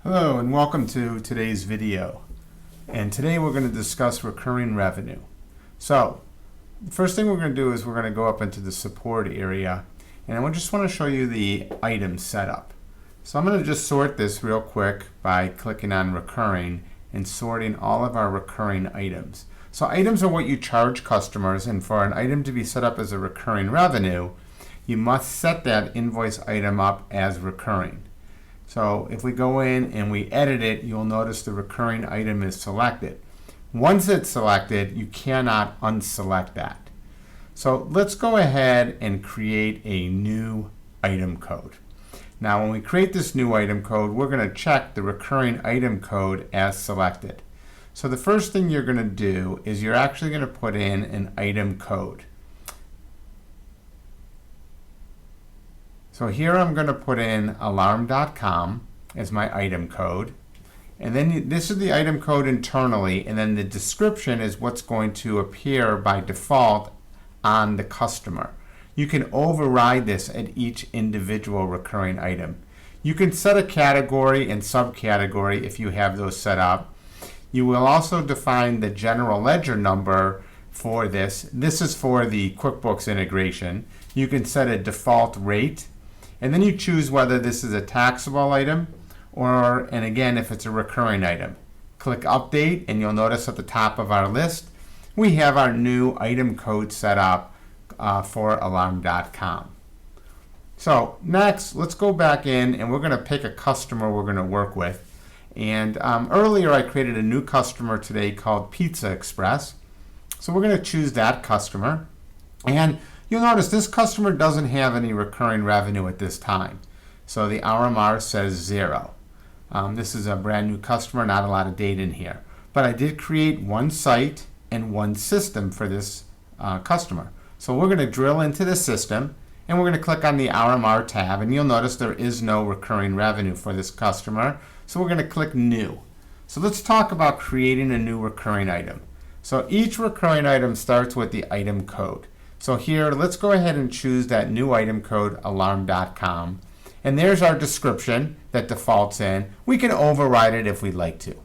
Hello and welcome to today's video. And today we're going to discuss recurring revenue. So the first thing we're going to do is we're going to go up into the support area, and I just want to show you the item setup. So I'm going to just sort this real quick by clicking on recurring and sorting all of our recurring items. So items are what you charge customers, and for an item to be set up as a recurring revenue, you must set that invoice item up as recurring. So if we go in and we edit it, you'll notice the recurring item is selected. Once it's selected, you cannot unselect that. So let's go ahead and create a new item code. Now when we create this new item code, we're going to check the recurring item code as selected. So the first thing you're going to do is you're actually going to put in an item code. So here I'm going to put in alarm.com as my item code. And then this is the item code internally, and then the description is what's going to appear by default on the customer. You can override this at each individual recurring item. You can set a category and subcategory if you have those set up. You will also define the general ledger number for this. This is for the QuickBooks integration. You can set a default rate. And then you choose whether this is a taxable item or, and again, if it's a recurring item. Click Update and you'll notice at the top of our list, we have our new item code set up for alarm.com. So next, let's go back in and we're going to pick a customer we're going to work with. And earlier I created a new customer today called Pizza Express. So we're going to choose that customer. And you'll notice this customer doesn't have any recurring revenue at this time. So the RMR says 0. This is a brand new customer, not a lot of data in here. But I did create one site and one system for this customer. So we're going to drill into the system and we're going to click on the RMR tab, and you'll notice there is no recurring revenue for this customer. So we're going to click New. So let's talk about creating a new recurring item. So each recurring item starts with the item code. So here, let's go ahead and choose that new item code, alarm.com. And there's our description that defaults in. We can override it if we'd like to.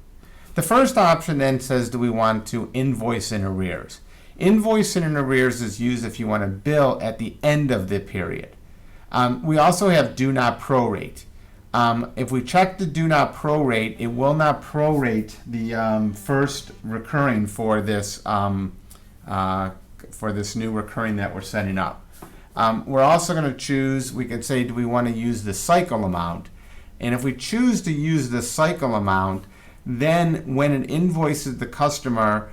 The first option then says, do we want to invoice in arrears? Invoice in arrears is used if you want to bill at the end of the period. We also have do not prorate. If we check the do not prorate, it will not prorate the first recurring for this new recurring that we're setting up. We're also going to choose, we can say, do we want to use the cycle amount? And if we choose to use the cycle amount, then when it invoices the customer,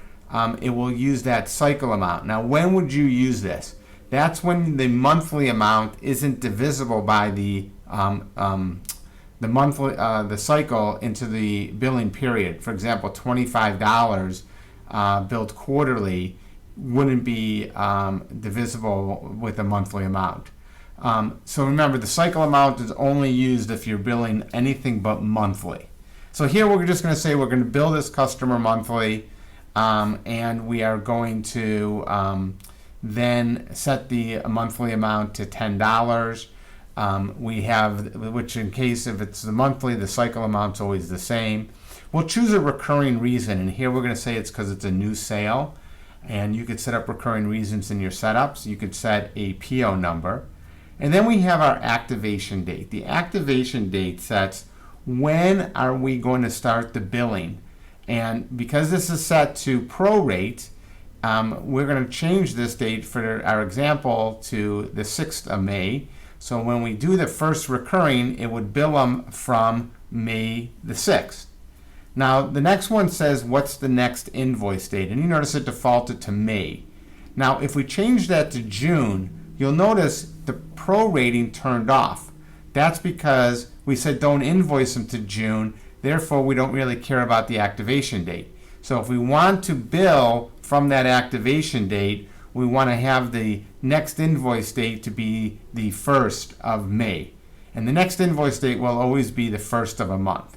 it will use that cycle amount. Now, when would you use this? That's when the monthly amount isn't divisible by the cycle into the billing period. For example, $25 billed quarterly wouldn't be divisible with the monthly amount. So remember, the cycle amount is only used if you're billing anything but monthly. So here we're just going to say we're going to bill this customer monthly, and we are going to then set the monthly amount to $10. We have, which in case if it's the monthly, the cycle amount's always the same. We'll choose a recurring reason, and here we're going to say it's because it's a new sale. And you could set up recurring reasons in your setups. You could set a PO number. And then we have our activation date. The activation date sets when are we going to start the billing. And because this is set to prorate, we're going to change this date for our example to the 6th of May. So when we do the first recurring, it would bill them from May the 6th. Now, the next one says, what's the next invoice date? And you notice it defaulted to May. Now, if we change that to June, you'll notice the prorating turned off. That's because we said don't invoice them to June, therefore we don't really care about the activation date. So if we want to bill from that activation date, we want to have the next invoice date to be the 1st of May. And the next invoice date will always be the 1st of a month.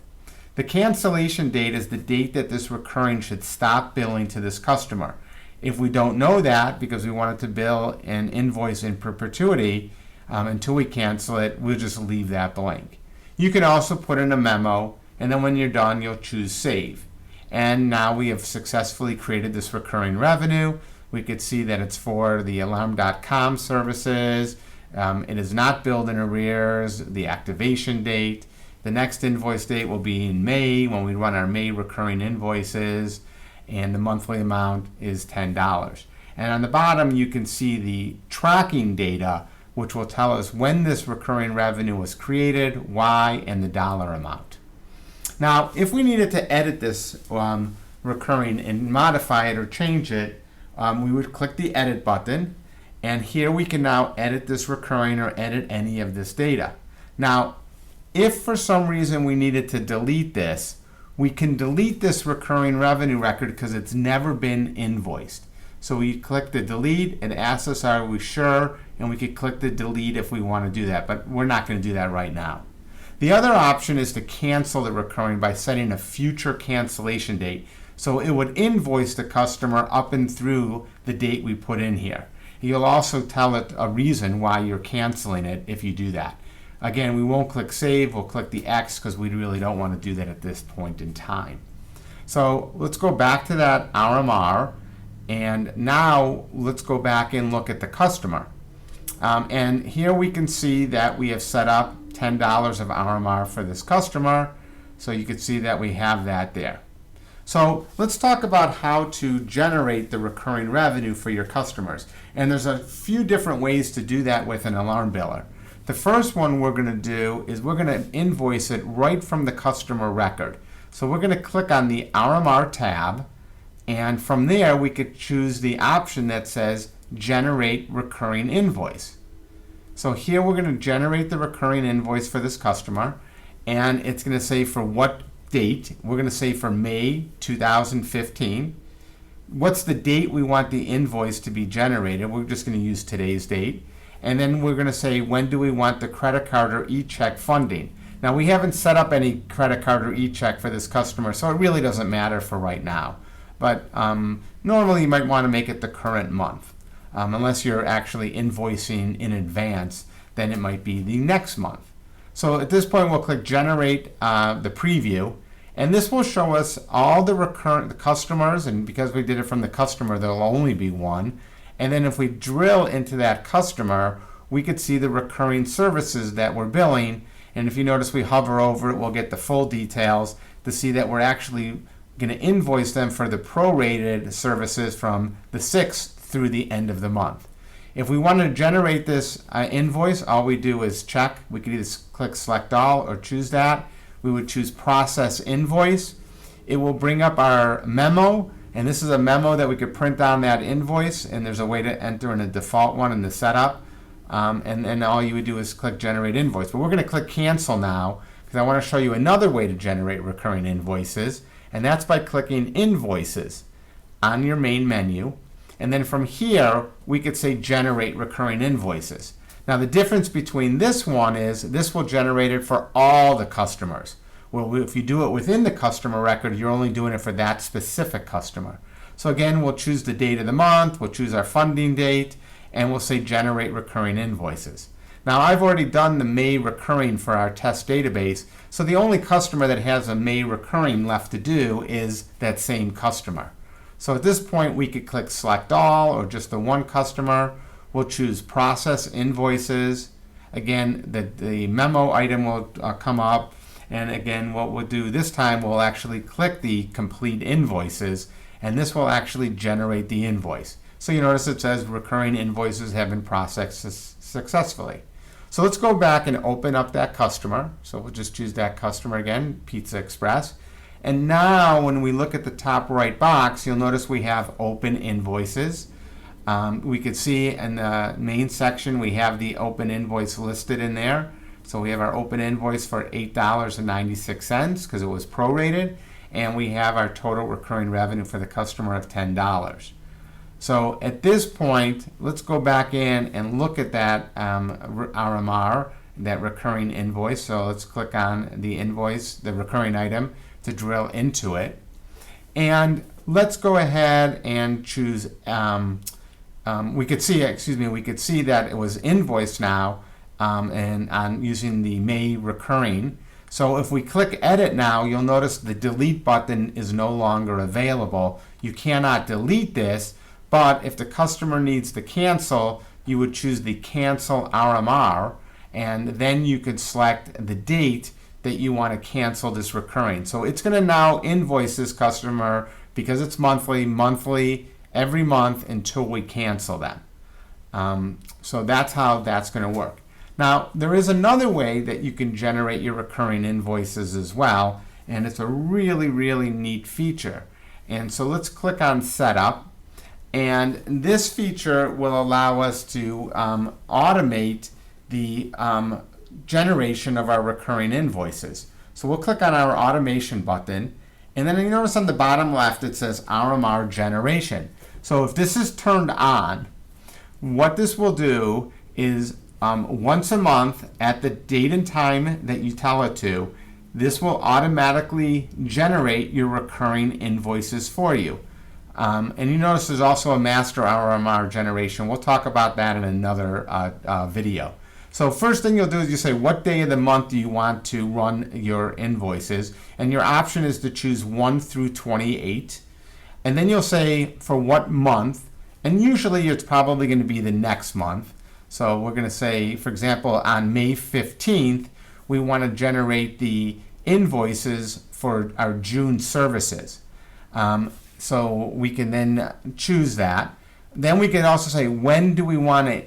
The cancellation date is the date that this recurring should stop billing to this customer. If we don't know that, because we want it to bill and invoice in perpetuity until we cancel it, we'll just leave that blank. You can also put in a memo and then when you're done, you'll choose Save. And now we have successfully created this recurring revenue. We could see that it's for the Alarm.com services. It is not billed in arrears, the activation date. The next invoice date will be in May when we run our May recurring invoices, and the monthly amount is $10. And on the bottom, you can see the tracking data, which will tell us when this recurring revenue was created, why, and the dollar amount. Now, if we needed to edit this recurring and modify it or change it, we would click the Edit button, and here we can now edit this recurring or edit any of this data. Now, if for some reason we needed to delete this, we can delete this recurring revenue record because it's never been invoiced. So we click the delete, it asks us, are we sure? And we could click the delete if we want to do that, but we're not going to do that right now. The other option is to cancel the recurring by setting a future cancellation date. So it would invoice the customer up and through the date we put in here. You'll also tell it a reason why you're canceling it if you do that. Again, we won't click Save, we'll click the X because we really don't want to do that at this point in time. So let's go back to that RMR, and now let's go back and look at the customer. And here we can see that we have set up $10 of RMR for this customer, so you can see that we have that there. So let's talk about how to generate the recurring revenue for your customers. And there's a few different ways to do that with an alarm biller. The first one we're going to do is we're going to invoice it right from the customer record. So we're going to click on the RMR tab, and from there we could choose the option that says Generate Recurring Invoice. So here we're going to generate the recurring invoice for this customer, and it's going to say for what date. We're going to say for May 2015. What's the date we want the invoice to be generated? We're just going to use today's date. And then we're going to say when do we want the credit card or e-check funding. Now we haven't set up any credit card or e-check for this customer, so it really doesn't matter for right now. But normally you might want to make it the current month. Unless you're actually invoicing in advance, then it might be the next month. So at this point, we'll click Generate the Preview, and this will show us all the recurrent customers, and because we did it from the customer, there'll only be one. And then if we drill into that customer, we could see the recurring services that we're billing, and if you notice we hover over it, we'll get the full details to see that we're actually going to invoice them for the prorated services from the 6th through the end of the month. If we want to generate this invoice, all we do is check. We could either click Select All or choose that. We would choose Process Invoice. It will bring up our memo, and this is a memo that we could print down that invoice, and there's a way to enter in a default one in the setup. And then all you would do is click Generate Invoice. But we're going to click Cancel now because I want to show you another way to generate recurring invoices, and that's by clicking Invoices on your main menu. And then from here, we could say Generate Recurring Invoices. Now the difference between this one is this will generate it for all the customers. Well, if you do it within the customer record, you're only doing it for that specific customer. So again, we'll choose the date of the month, we'll choose our funding date, and we'll say Generate Recurring Invoices. Now I've already done the May recurring for our test database, so the only customer that has a May recurring left to do is that same customer. So at this point, we could click Select All or just the one customer. We'll choose Process Invoices. Again, the memo item will come up. And again, what we'll do this time, we'll actually click the Complete Invoices, and this will actually generate the invoice. So you notice it says Recurring Invoices have been processed successfully. So let's go back and open up that customer. So we'll just choose that customer again, Pizza Express. And now when we look at the top right box, you'll notice we have open invoices. We could see in the main section we have the open invoice listed in there. So we have our open invoice for $8.96 because it was prorated, and we have our total recurring revenue for the customer of $10. So at this point, let's go back in and look at that RMR, that recurring invoice. So let's click on the invoice, the recurring item, to drill into it. And let's go ahead and choose, we could see that it was invoiced now and on using the May recurring. So if we click edit now, you'll notice the delete button is no longer available. You cannot delete this, but if the customer needs to cancel, you would choose the cancel RMR, and then you could select the date that you want to cancel this recurring. So it's going to now invoice this customer because it's monthly, every month until we cancel them. So that's how that's going to work. Now, there is another way that you can generate your recurring invoices as well, and it's a really, really neat feature. And so let's click on Setup, and this feature will allow us to automate the generation of our recurring invoices. So we'll click on our automation button, and then you notice on the bottom left it says RMR generation. So if this is turned on, what this will do is once a month at the date and time that you tell it to, this will automatically generate your recurring invoices for you. And you notice there's also a master RMR generation. We'll talk about that in another video. So first thing you'll do is you say what day of the month do you want to run your invoices, and your option is to choose 1 through 28. And then you'll say for what month, and usually it's probably going to be the next month. So we're going to say, for example, on May 15th, we want to generate the invoices for our June services. So we can then choose that. Then we can also say when do we want to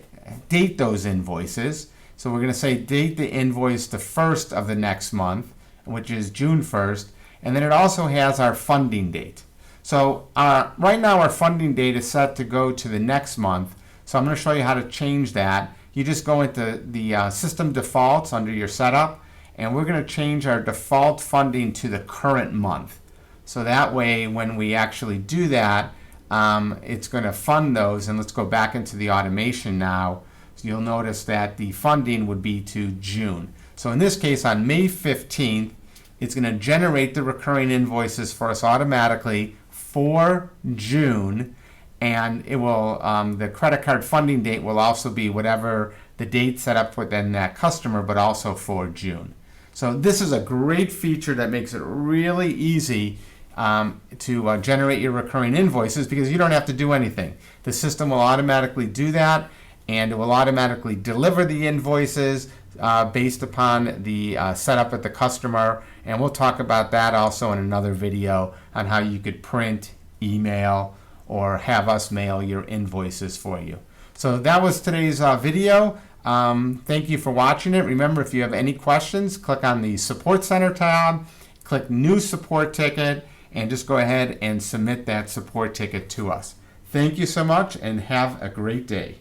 date those invoices. So we're going to say date the invoice the first of the next month, which is June 1st. And then it also has our funding date. So right now our funding date is set to go to the next month. So I'm going to show you how to change that. You just go into the system defaults under your setup, and we're going to change our default funding to the current month. So that way when we actually do that, it's going to fund those. And let's go back into the automation now. So you'll notice that the funding would be to June. So in this case, on May 15th, it's going to generate the recurring invoices for us automatically for June. And it will, the credit card funding date will also be whatever the date set up within that customer, but also for June. So this is a great feature that makes it really easy to generate your recurring invoices because you don't have to do anything. The system will automatically do that, and it will automatically deliver the invoices based upon the setup at the customer. And we'll talk about that also in another video on how you could print, email, or have us mail your invoices for you. So that was today's video. Thank you for watching it. Remember, if you have any questions, click on the Support Center tab, click New Support Ticket, and just go ahead and submit that support ticket to us. Thank you so much, and have a great day.